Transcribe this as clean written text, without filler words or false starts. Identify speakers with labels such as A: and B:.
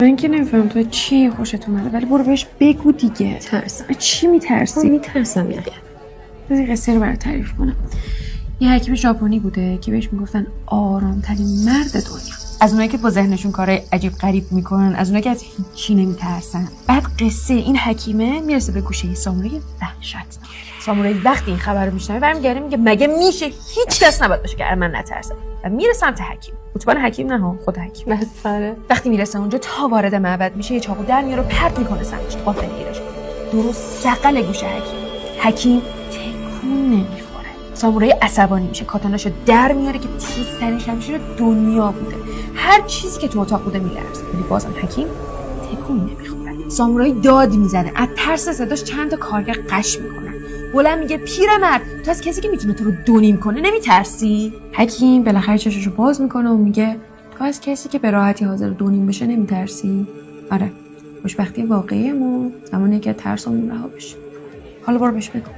A: من که نمیفهم تو چی خوشت اومده، ولی برو بهش بگو دیگه.
B: ترسم.
A: چی میترسی؟
B: میترسم یعنی.
A: بذار قصه رو برات تعریف کنم. یه حکیم ژاپنی بوده که بهش میگفتن آرامترین مرد دنیا. از اونایی که با ذهنشون کارهای عجیب غریب میکنن، از اونایی که از هیچی نمیترسن. بعد قصه این حکیمه میرسه به گوشه سامورایی وحشتناک. سامورایی وقتی این خبر رو میشنوه برمیگره میگه مگه میشه هیچ کس نباید باشه که من نترسم. و میره سمت حکیم. اتوبان حکیم نه ها، خود حکیم.
B: مسخره.
A: وقتی میرسه اونجا تا وارد معبد میشه، یه چاقو در میاره و پرت میکنه سمتش. قافل گیرش. درست سقل گوشه حکیم تکون نمیخوره. سامورایی عصبانی میشه، کاتاناشو در میاره که تیزترین شمشیر دنیا بوده. هر چیزی که تو اتاق بوده میلرزه، ولی بازم حکیم تکون نمیخوره. سامورایی داد میزنه، از ترس صداش چند تا کارگر قش میکنن. بلند میگه پیرمرد، تو از کسی که میتونه تو رو دونیم کنه نمیترسی؟ حکیم بالاخره چشاشو باز میکنه و میگه تو از کسی که به راحتی حاضر دونیم بشه نمیترسی؟ آره، خوشبختی واقعی ما زمانی که ترسمون رها بشه. حالا برو بهش بگو.